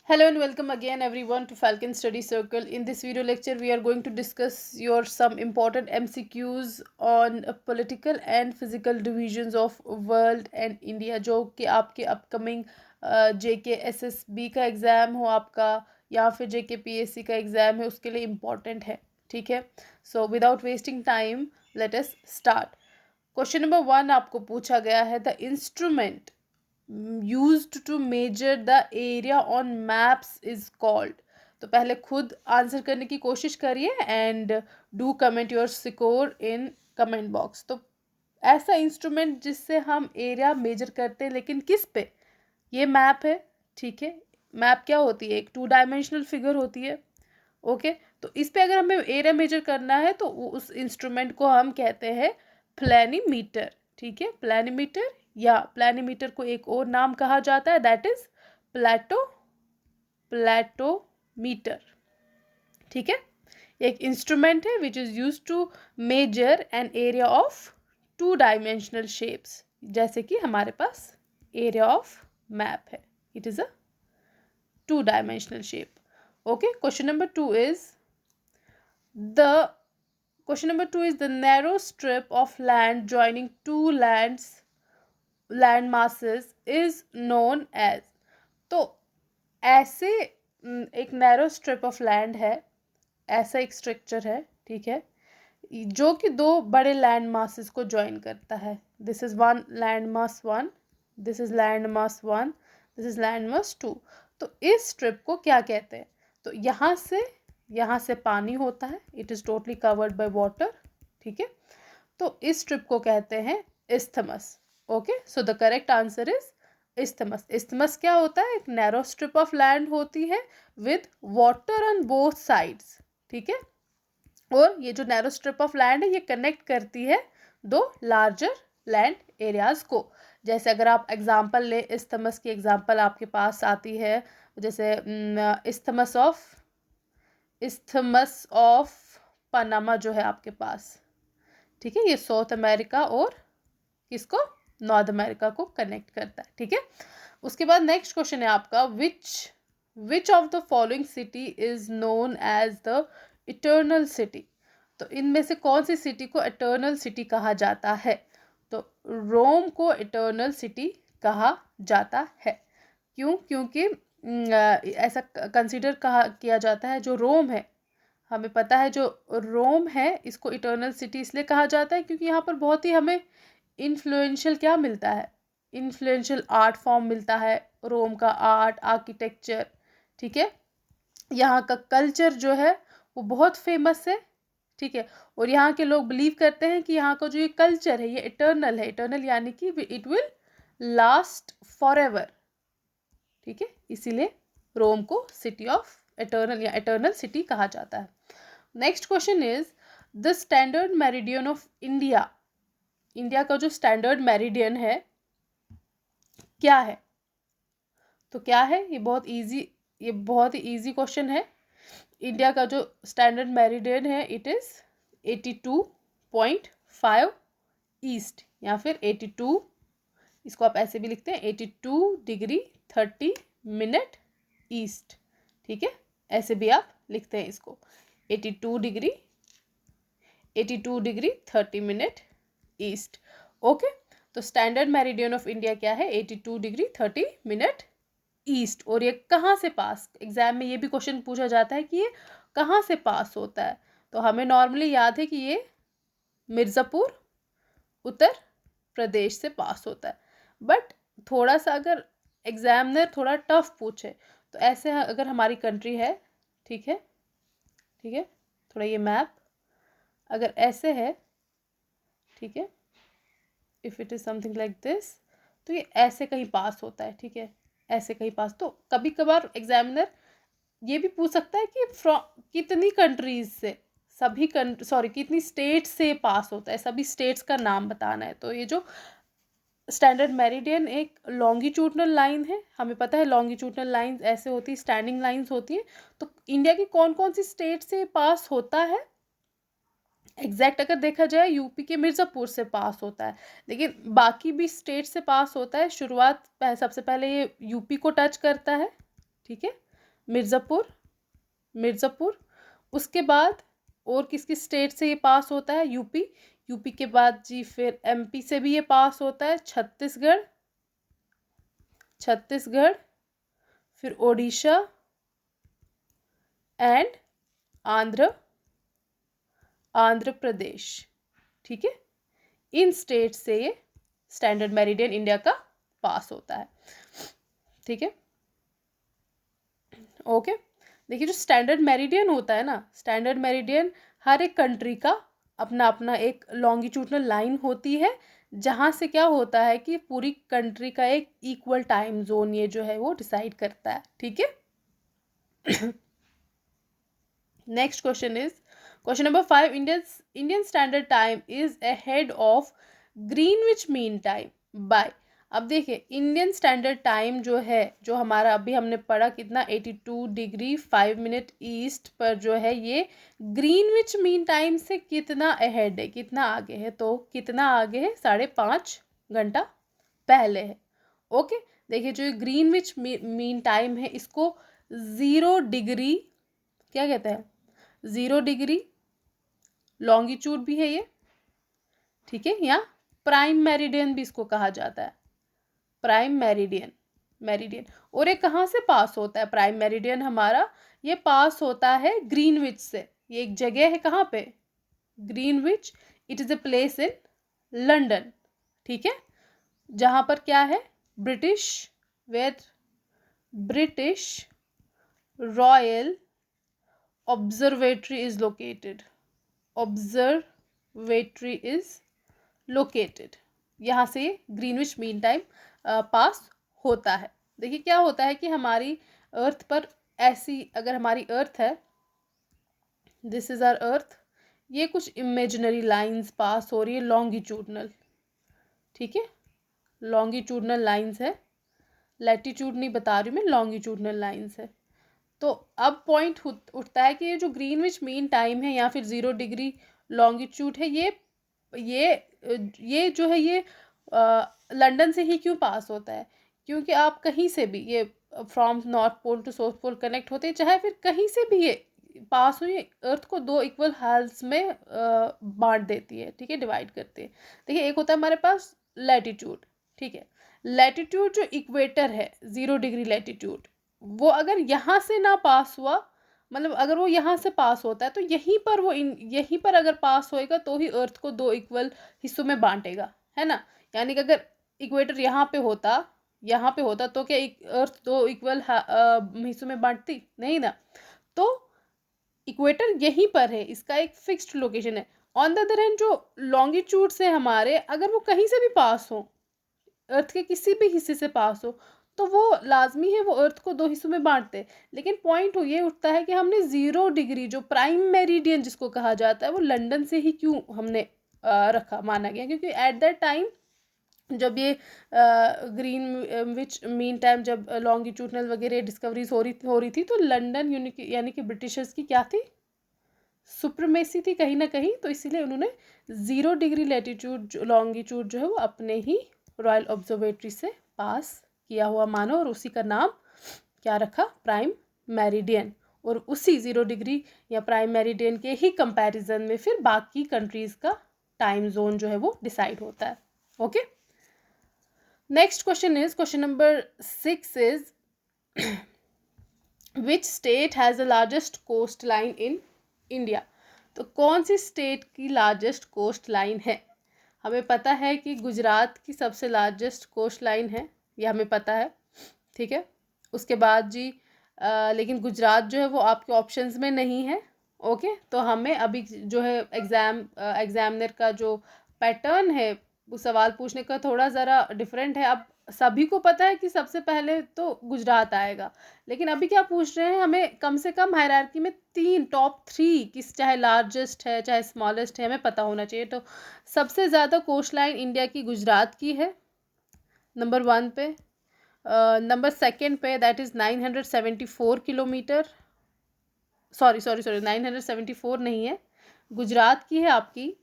Hello and welcome again everyone to Falcon Study Circle. In this video lecture we are going to discuss your some important MCQs on political and physical divisions of world and India जो कि आपके upcoming JKSSB का exam हो आपका या फिर JKPSC का exam है उसके लिए इम्पॉर्टेंट है. ठीक है. So without wasting time let us start. Question number 1 आपको पूछा गया है the instrument used to measure the area on maps is called. तो पहले खुद आंसर करने की कोशिश करिए and do comment your score in comment box. तो ऐसा इंस्ट्रूमेंट जिससे हम एरिया मेजर करते हैं लेकिन किस पे? ये मैप है. ठीक है. मैप क्या होती है? एक 2 डायमेंशनल फिगर होती है. ओके. तो इस पे अगर हमें एरिया मेजर करना है तो उस इंस्ट्रूमेंट को हम कहते हैं प्लैनीमीटर. ठीक है. प्लैनीमीटर या प्लैनीमीटर को एक और नाम कहा जाता है दैट इज प्लेटोमीटर. ठीक है. एक इंस्ट्रूमेंट है which is used to measure an area of 2 dimensional shapes जैसे कि हमारे पास एरिया ऑफ मैप है. It is a 2 dimensional shape. Okay. Question number 2 is the narrow strip of land joining 2 land masses is known as. तो ऐसे एक narrow strip of land है, ऐसा एक स्ट्रक्चर है. ठीक है. जो कि 2 बड़े लैंड मासेस को ज्वाइन करता है. This is one land mass 1, this is land mass 1, this is land mass 2. तो इस स्ट्रिप को क्या कहते हैं? तो यहाँ से पानी होता है. It is totally covered by water. ठीक है. तो इस स्ट्रिप को कहते हैं isthmus. Okay. So the correct answer is isthmus. Isthmus क्या होता है? एक नैरो स्ट्रिप ऑफ लैंड होती है with water on both sides. ठीक है. और ये जो नैरो स्ट्रिप ऑफ लैंड है ये कनेक्ट करती है 2 लार्जर लैंड एरियाज को. जैसे अगर आप एग्जांपल ले, इस्थमस की एग्जांपल आपके पास आती है जैसे इस्थमस ऑफ पनामा जो है आपके पास. ठीक है. ये साउथ अमेरिका और किसको? नॉर्थ अमेरिका को कनेक्ट करता है. ठीक है. उसके बाद नेक्स्ट क्वेश्चन है आपका which of the following city is known as the eternal city. तो इनमें से कौन सी सिटी को इटर्नल सिटी कहा जाता है? तो रोम को इटर्नल सिटी कहा जाता है. क्यों? क्योंकि ऐसा कंसीडर किया जाता है जो रोम है, हमें पता है जो रोम है इसको इटर्नल सिटी इसलिए कहा जाता है क्योंकि यहाँ पर बहुत ही हमें इन्फ्लुएंशियल क्या मिलता है? इन्फ्लुएंशियल आर्ट फॉर्म मिलता है. रोम का आर्ट, आर्किटेक्चर. ठीक है. यहाँ का कल्चर जो है वो बहुत फेमस है. ठीक है. और यहाँ के लोग बिलीव करते हैं कि यहाँ का जो ये कल्चर है ये इटर्नल है. इटर्नल यानी कि it will last for ever. ठीक है. इसीलिए रोम को सिटी ऑफ इटर्नल या इटर्नल सिटी कहा जाता है. Next question is the standard meridian of India. India का जो स्टैंडर्ड मेरिडियन है क्या है? तो क्या है? ये बहुत ही इजी क्वेश्चन है. इंडिया का जो स्टैंडर्ड मेरिडियन है इट इज 82.5 ईस्ट या फिर 82, इसको आप ऐसे भी लिखते हैं 82 डिग्री 30 मिनट ईस्ट. ठीक है. ऐसे भी आप लिखते हैं इसको 82 डिग्री 30 मिनट ईस्ट. ओके. तो स्टैंडर्ड मेरिडियन ऑफ इंडिया क्या है? 82 डिग्री 30 मिनट ईस्ट. और ये कहाँ से पास, एग्जाम में ये भी क्वेश्चन पूछा जाता है कि ये कहाँ से पास होता है. तो हमें नॉर्मली याद है कि ये मिर्ज़ापुर उत्तर प्रदेश से पास होता है. बट थोड़ा सा अगर एग्जामिनर थोड़ा टफ पूछे तो ऐसे अगर हमारी कंट्री है, ठीक है, ठीक है, थोड़ा ये मैप अगर ऐसे है, ठीक है, if it is something like this, तो ये ऐसे कहीं पास होता है. ठीक है. ऐसे कहीं पास. तो कभी कभार एग्जामिनर ये भी पूछ सकता है कि कितनी कंट्रीज से कितनी स्टेट से पास होता है. सभी स्टेट्स का नाम बताना है. तो ये जो स्टैंडर्ड मेरिडियन एक लॉन्गिट्यूडनल लाइन है. हमें पता है लॉन्गिट्यूडनल लाइंस ऐसे होती है, स्टैंडिंग लाइंस होती हैं. तो इंडिया की कौन कौन सी स्टेट से पास होता है? एग्जैक्ट अगर देखा जाए यूपी के मिर्ज़ापुर से पास होता है, लेकिन बाकी भी स्टेट से पास होता है. शुरुआत सबसे पहले ये यूपी को टच करता है. ठीक है. मिर्ज़ापुर। उसके बाद और किस किस स्टेट से ये पास होता है? यूपी। यूपी के बाद जी फिर एमपी से भी ये पास होता है, छत्तीसगढ़, फिर ओडिशा एंड आंध्र प्रदेश। ठीक है, इन स्टेट से ये स्टैंडर्ड मेरिडियन इंडिया का पास होता है। ठीक है, ओके। देखिए जो स्टैंडर्ड मेरिडियन होता है ना, स्टैंडर्ड मेरिडियन हर एक कंट्री का अपना अपना एक लॉन्गिट्यूडनल लाइन होती है, जहाँ से क्या होता है कि पूरी कंट्री का एक इक्वल टाइम जोन ये जो है वो डिसाइड करता है। ठीक है। Next question is question number 5, Indian standard time is ahead of Greenwich mean time by. अब देखिए इंडियन स्टैंडर्ड टाइम जो है, जो हमारा अभी हमने पढ़ा कितना 82 डिग्री 5 मिनट ईस्ट पर जो है, ये ग्रीनविच मीन टाइम से कितना अहेड है, कितना आगे है? तो कितना आगे है? 5.5 घंटा पहले है। ओके, देखिए जो ग्रीनविच मीन टाइम है इसको 0 डिग्री क्या कहते हैं? 0 डिग्री लॉन्गिट्यूड भी है ये। ठीक है, या प्राइम मेरिडियन भी इसको कहा जाता है, प्राइम मेरिडियन। और ये कहाँ से पास होता है प्राइम मेरिडियन हमारा? ये पास होता है ग्रीनविच से। ये एक जगह है कहाँ पे? Greenwich. It is a place in London. ठीक है, जहाँ पर क्या है? British royal observatory is located. यहाँ से ग्रीनविच मीन टाइम पास होता है। देखिए क्या होता है कि हमारी अर्थ पर ऐसी, अगर हमारी अर्थ है, दिस इज आवर अर्थ, ये कुछ इमेजिनरी लाइंस पास हो रही है लॉन्गिट्यूडनल। ठीक है, लॉन्गिट्यूडनल लाइंस है, लैटिट्यूड नहीं बता रही मैं, लॉन्गिट्यूडनल लाइंस है। तो अब पॉइंट उठता है कि ये जो ग्रीनविच मीन टाइम है या फिर 0 डिग्री लॉन्गिट्यूड है, ये जो है ये लंदन से ही क्यों पास होता है? क्योंकि आप कहीं से भी ये from north pole to south pole connect होते हैं, चाहे फिर कहीं से भी ये पास हुई, अर्थ को 2 इक्वल हाल्स में बांट देती है। ठीक है, डिवाइड करती है। देखिए एक होता है हमारे पास लैटिट्यूड। ठीक है, लैटिट्यूड जो इक्वेटर है 0 डिग्री लैटिट्यूड, वो अगर यहाँ से ना पास हुआ, मतलब अगर वो यहाँ से पास होता है तो यहीं पर अगर पास होएगा तो ही अर्थ को 2 इक्वल हिस्सों में बांटेगा, है ना? यानी कि अगर इक्वेटर यहाँ पे होता तो क्या अर्थ 2 इक्वल हिस्सों में बांटती? नहीं ना। तो इक्वेटर यहीं पर है, इसका एक फिक्स्ड लोकेशन है। ऑन द अदर हैंड जो लॉन्गिट्यूड से हमारे, अगर वो कहीं से भी पास हो, अर्थ के किसी भी हिस्से से पास हो, तो वो लाजमी है वो अर्थ को 2 हिस्सों में बांटते। लेकिन पॉइंट ये उठता है कि हमने 0 डिग्री जो प्राइम मेरिडियन जिसको कहा जाता है, वो लंदन से ही क्यों हमने माना गया? क्योंकि एट दैट टाइम जब ये ग्रीनविच मीन टाइम, जब लॉन्गिट्यूडनल वगैरह डिस्कवरीज हो रही थी, तो लंदन यानी कि ब्रिटिशर्स की क्या थी? सुप्रीमेसी थी कहीं ना कहीं। तो इसीलिए उन्होंने 0 डिग्री लैटिट्यूड लॉन्गिट्यूड जो है वो अपने ही रॉयल ऑब्जर्वेटरी से पास किया हुआ मानो, और उसी का नाम क्या रखा? Prime meridian. और उसी 0 डिग्री या प्राइम मेरिडियन के ही कंपैरिजन में फिर बाकी कंट्रीज का टाइम जोन जो है वो डिसाइड होता है। Okay, next question is question number 6 is which state has the largest coast line in India? तो कौन सी स्टेट की लार्जेस्ट कोस्ट लाइन है? हमें पता है कि गुजरात की सबसे लार्जेस्ट कोस्ट लाइन है, ये हमें पता है। ठीक है, उसके बाद जी लेकिन गुजरात जो है वो आपके ऑप्शंस में नहीं है। ओके, तो हमें अभी जो है एग्जामिनर का जो पैटर्न है वो सवाल पूछने का थोड़ा ज़रा डिफरेंट है। अब सभी को पता है कि सबसे पहले तो गुजरात आएगा, लेकिन अभी क्या पूछ रहे हैं, हमें कम से कम हायरार्की में 3 टॉप 3 किस, चाहे लार्जेस्ट है चाहे स्मॉलेस्ट है, हमें पता होना चाहिए। तो सबसे ज़्यादा कोस्ट लाइन इंडिया की गुजरात की है नंबर 1 पे। नंबर 2 पे दैट इज़ 974 किलोमीटर, सॉरी 974 नहीं है, गुजरात की है आपकी,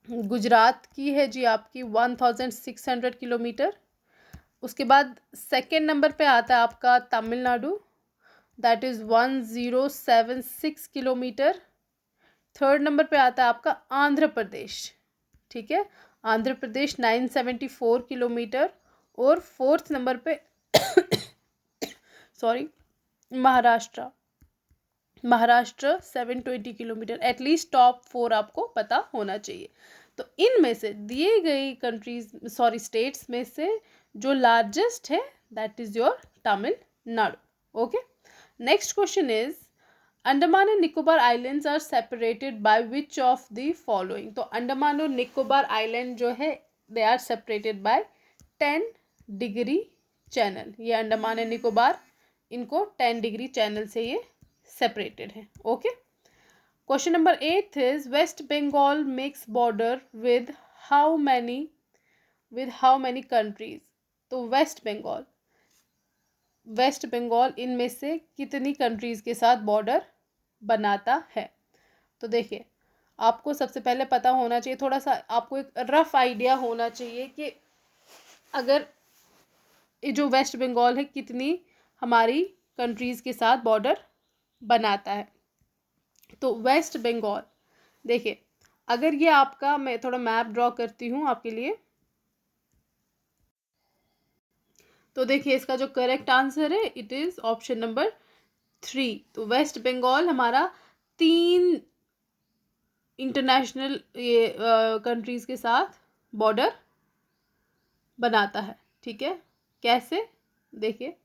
गुजरात की है जी आपकी 1600 किलोमीटर। उसके बाद 2nd नंबर पे आता है आपका Tamil Nadu, that is 1076 kilometre. Third number पे आता है आपका आंध्र प्रदेश, ठीक है, आंध्र प्रदेश 974 किलोमीटर। और फोर्थ नंबर पे sorry Maharashtra, Maharashtra 720 kilometre. At least top 4 आपको पता होना चाहिए। तो इनमें से दिए गई कंट्रीज सॉरी स्टेट्स में से जो लार्जेस्ट है that is your Tamil Nadu. Okay, next question is Andaman and Nicobar islands are separated by which of the following. तो अंडमान और निकोबार आइलैंड जो है they are separated by 10 degree channel. ये अंडमान एंड निकोबार, इनको 10 डिग्री चैनल से ये सेपरेटेड है। Okay, question number 8 is West Bengal makes border with how many countries. तो वेस्ट बंगाल इनमें से कितनी कंट्रीज के साथ बॉर्डर बनाता है। तो देखिए, आपको सबसे पहले पता होना चाहिए, थोड़ा सा आपको एक रफ आइडिया होना चाहिए कि अगर ये जो वेस्ट बंगाल है कितनी हमारी कंट्रीज के साथ बॉर्डर बनाता है। तो वेस्ट बंगाल, देखिए अगर ये आपका, मैं थोड़ा मैप ड्रॉ करती हूँ आपके लिए। तो देखिए इसका जो करेक्ट आंसर है इट इज ऑप्शन नंबर 3। तो वेस्ट बंगाल हमारा 3 इंटरनेशनल ये कंट्रीज के साथ बॉर्डर बनाता है, ठीक है। कैसे, देखिए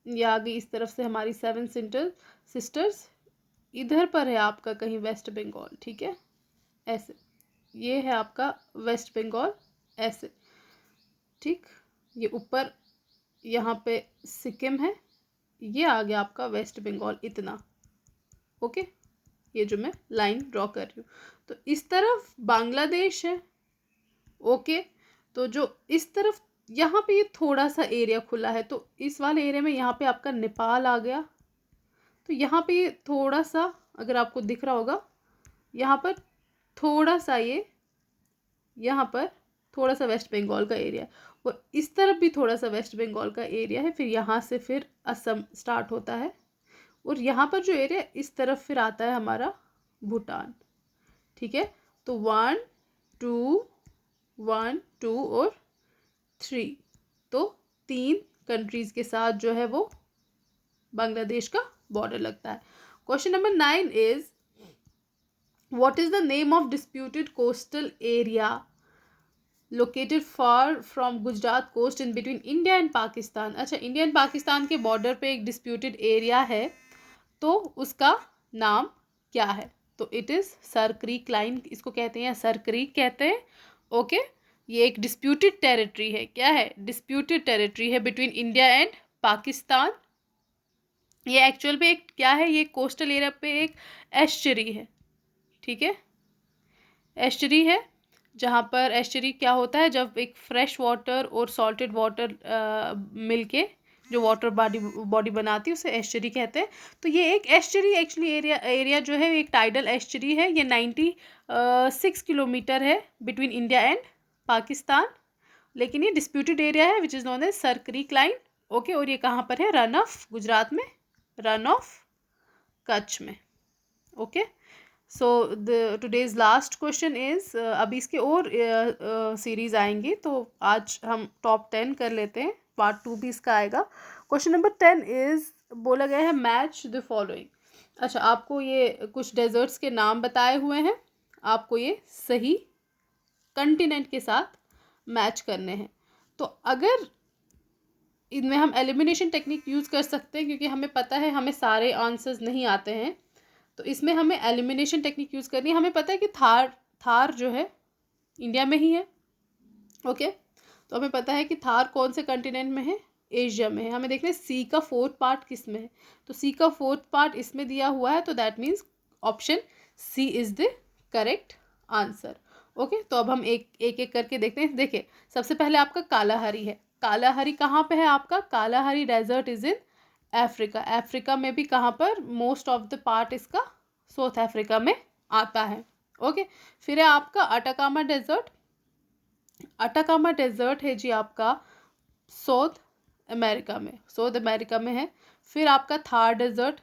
ये आ गई इस तरफ से हमारी 7 सिस्टर्स, इधर पर है आपका कहीं वेस्ट बंगाल, ठीक है, ऐसे ये है आपका वेस्ट बंगाल ऐसे, ठीक, ये ऊपर यहाँ पे सिक्किम है, ये आ गया आपका वेस्ट बंगाल इतना। ओके, ये जो मैं लाइन ड्रॉ कर रही हूँ, तो इस तरफ बांग्लादेश है। ओके, तो जो इस तरफ यहाँ पे ये थोड़ा सा एरिया खुला है, तो इस वाले एरिया में यहाँ पे आपका नेपाल आ गया। तो यहाँ पे ये थोड़ा सा अगर आपको दिख रहा होगा, यहाँ पर थोड़ा सा ये यहाँ पर थोड़ा सा वेस्ट बंगाल का एरिया, और इस तरफ भी थोड़ा सा वेस्ट बंगाल का एरिया है। फिर यहाँ से फिर असम स्टार्ट होता है, और यहाँ पर जो एरिया इस तरफ फिर आता है हमारा भूटान, ठीक है। तो 1 2 और 3, तो 3 कंट्रीज के साथ जो है वो बांग्लादेश का बॉर्डर लगता है। Question number 9 is what is the name of disputed coastal area located far from Gujarat coast in between India and Pakistan. अच्छा, इंडिया एंड पाकिस्तान के बॉर्डर पे एक डिस्प्यूटेड एरिया है, तो उसका नाम क्या है। तो it is sir Creek line, इसको कहते हैं, सर क्रीक कहते हैं। ओके, ये एक डिस्प्यूटेड टेरिटरी है। क्या है, डिस्प्यूटेड टेरिटरी है बिटवीन इंडिया एंड पाकिस्तान। ये एक्चुअल पे एक क्या है, ये कोस्टल एरिया पे एक एस्चुरी है, ठीक है, एस्चुरी है, जहाँ पर एस्चुरी क्या होता है, जब एक फ्रेश वाटर और सॉल्टेड वाटर मिलके जो वाटर बॉडी बनाती है उसे एस्चुरी कहते हैं। तो ये एक एस्चुरी एक्चुअली एरिया जो है एक टाइडल एस्चुरी है। ये 96 किलोमीटर है बिटवीन इंडिया एंड पाकिस्तान, लेकिन ये डिस्प्यूटेड एरिया है which is known as Sir Creek line. Okay, और ये कहाँ पर है, रन ऑफ गुजरात में, रन ऑफ कच्छ में। Okay, so the today's last question is, अभी इसके और सीरीज आएंगी, तो आज हम टॉप 10 कर लेते हैं, पार्ट 2 भी इसका आएगा। क्वेश्चन नंबर 10 इज बोला गया है मैच द फॉलोइंग। अच्छा, आपको ये कुछ डेजर्ट्स के नाम बताए हुए हैं, आपको ये सही कंटिनेंट के साथ मैच करने हैं। तो अगर इनमें हम एलिमिनेशन टेक्निक यूज़ कर सकते हैं, क्योंकि हमें पता है हमें सारे आंसर्स नहीं आते हैं, तो इसमें हमें एलिमिनेशन टेक्निक यूज़ करनी है। हमें पता है कि थार जो है इंडिया में ही है। ओके, तो हमें पता है कि थार कौन से कंटिनेंट में है, एशिया में है। हमें देखना है सी का 4th पार्ट किस में है, तो सी का 4th पार्ट इसमें दिया हुआ है, तो that means option C is the correct answer. Okay, तो अब हम एक एक करके देखते हैं। देखिए, सबसे पहले आपका कालाहारी है। कालाहारी कहाँ पे है आपका, Kalahari desert is in Africa. Africa में भी कहाँ पर, मोस्ट ऑफ द पार्ट इसका साउथ अफ्रीका में आता है। ओके, फिर है आपका अटाकामा डेजर्ट। अटाकामा डेजर्ट है जी आपका साउथ अमेरिका में, साउथ अमेरिका में है। फिर आपका थार डेजर्ट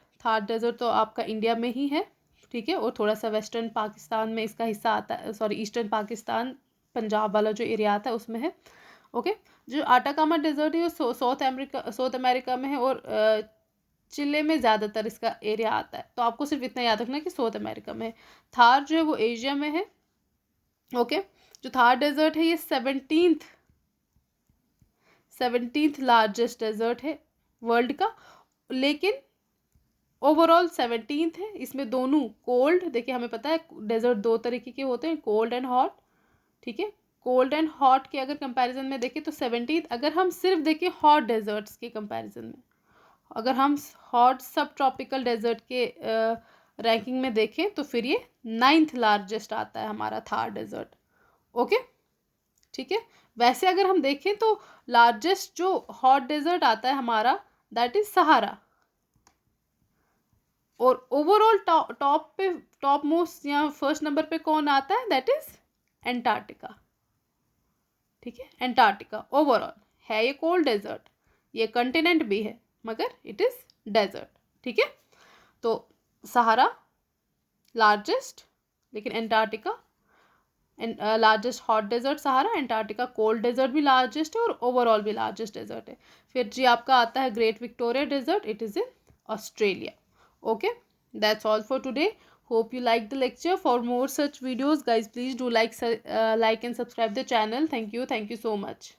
तो आपका इंडिया में ही है, ठीक है, और थोड़ा सा वेस्टर्न पाकिस्तान में इसका हिस्सा आता है, सॉरी ईस्टर्न पाकिस्तान पंजाब वाला जो एरिया आता है उसमें है। ओके, जो आटाकामा डेजर्ट है वो साउथ अमेरिका में है, और चिले में ज़्यादातर इसका एरिया आता है। तो आपको सिर्फ इतना याद रखना कि साउथ अमेरिका में है। थार जो है वो एशिया में है। ओके, जो थार डेजर्ट है ये 17th लार्जेस्ट डेजर्ट है वर्ल्ड का, लेकिन ओवरऑल 17th है। इसमें दोनों कोल्ड, देखिए हमें पता है डेजर्ट दो तरीके के होते हैं, कोल्ड एंड हॉट, ठीक है। कोल्ड एंड हॉट के अगर कंपैरिजन में देखें तो 17th, अगर हम सिर्फ देखें हॉट डेजर्ट्स के कंपैरिजन में, अगर हम हॉट सब ट्रॉपिकल डेजर्ट के रैंकिंग में देखें तो फिर ये 9th लार्जेस्ट आता है हमारा थार डेजर्ट। ओके, ठीक है। वैसे अगर हम देखें तो लार्जेस्ट जो हॉट डेजर्ट आता है हमारा, दैट इज सहारा, और ओवरऑल टॉप मोस्ट या फर्स्ट नंबर पे कौन आता है, दैट इज एंटार्क्टिका, ठीक है। एंटार्क्टिका ओवरऑल है ये कोल्ड डेजर्ट, ये कंटिनेंट भी है मगर इट इज डेजर्ट, ठीक है। तो सहारा लार्जेस्ट, लेकिन Antarctica largest hot desert Sahara, Antarctica cold desert भी लार्जेस्ट है और ओवरऑल भी लार्जेस्ट डेजर्ट है। फिर जी आपका आता है Great Victoria Desert, it is in Australia. Okay, that's all for today. Hope you liked the lecture. For more such videos guys, please do like and subscribe the channel. Thank you so much.